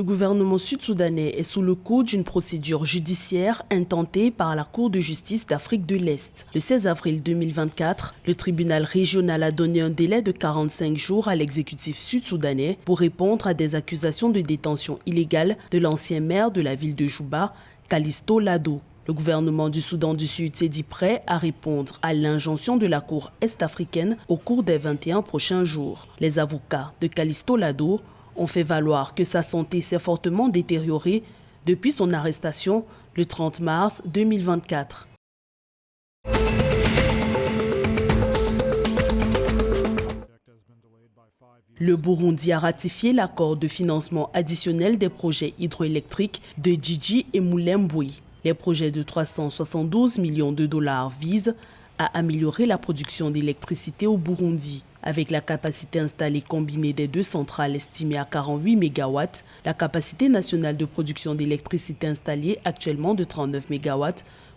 gouvernement sud-soudanais est sous le coup d'une procédure judiciaire intentée par la Cour de justice d'Afrique de l'Est. Le 16 avril 2024, le tribunal régional a donné un délai de 45 jours à l'exécutif sud-soudanais pour répondre à des accusations de détention illégale de l'ancien maire de la ville de Juba, Callisto Lado. Le gouvernement du Soudan du Sud s'est dit prêt à répondre à l'injonction de la Cour est-africaine au cours des 21 prochains jours. Les avocats de Callisto Lado ont fait valoir que sa santé s'est fortement détériorée depuis son arrestation le 30 mars 2024. Le Burundi a ratifié l'accord de financement additionnel des projets hydroélectriques de Djidji et Mulembwe. Les projets de 372 millions de dollars visent à améliorer la production d'électricité au Burundi. Avec la capacité installée combinée des deux centrales estimée à 48 MW, la capacité nationale de production d'électricité installée actuellement de 39 MW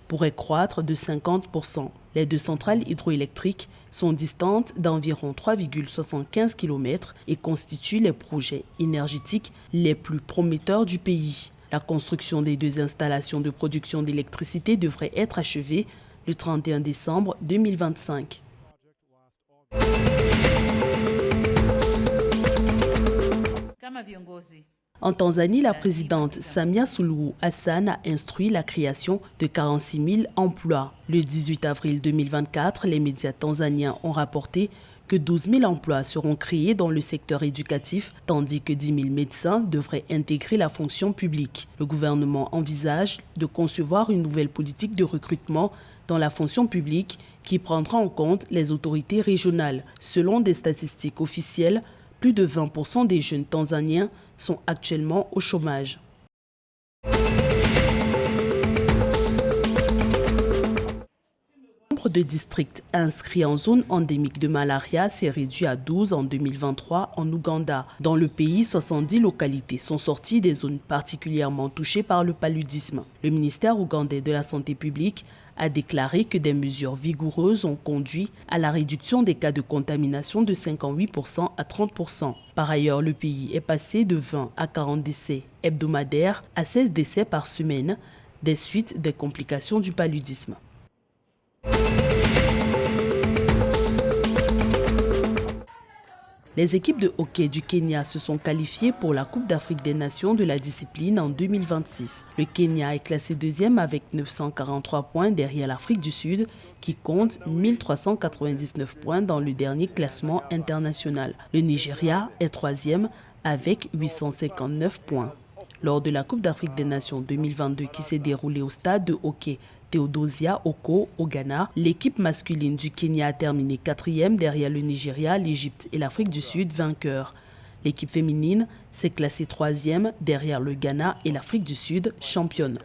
pourrait croître de 50%. Les deux centrales hydroélectriques sont distantes d'environ 3,75 km et constituent les projets énergétiques les plus prometteurs du pays. La construction des deux installations de production d'électricité devrait être achevée le 31 décembre 2025. En Tanzanie, la présidente Samia Suluhu Hassan a instruit la création de 46 000 emplois. Le 18 avril 2024, les médias tanzaniens ont rapporté que 12 000 emplois seront créés dans le secteur éducatif, tandis que 10 000 médecins devraient intégrer la fonction publique. Le gouvernement envisage de concevoir une nouvelle politique de recrutement dans la fonction publique qui prendra en compte les autorités régionales. Selon des statistiques officielles, plus de 20% des jeunes Tanzaniens sont actuellement au chômage. Le nombre de districts inscrits en zone endémique de malaria s'est réduit à 12 en 2023 en Ouganda. Dans le pays, 70 localités sont sorties des zones particulièrement touchées par le paludisme. Le ministère ougandais de la Santé publique a déclaré que des mesures vigoureuses ont conduit à la réduction des cas de contamination de 58% à 30%. Par ailleurs, le pays est passé de 20 à 40 décès hebdomadaires à 16 décès par semaine des suites des complications du paludisme. Les équipes de hockey du Kenya se sont qualifiées pour la Coupe d'Afrique des Nations de la discipline en 2026. Le Kenya est classé deuxième avec 943 points derrière l'Afrique du Sud qui compte 1399 points dans le dernier classement international. Le Nigeria est troisième avec 859 points. Lors de la Coupe d'Afrique des Nations 2022 qui s'est déroulée au stade de hockey Theodosia Oko au Ghana, l'équipe masculine du Kenya a terminé 4e derrière le Nigeria, l'Égypte et l'Afrique du Sud vainqueurs. L'équipe féminine s'est classée 3e derrière le Ghana et l'Afrique du Sud championne.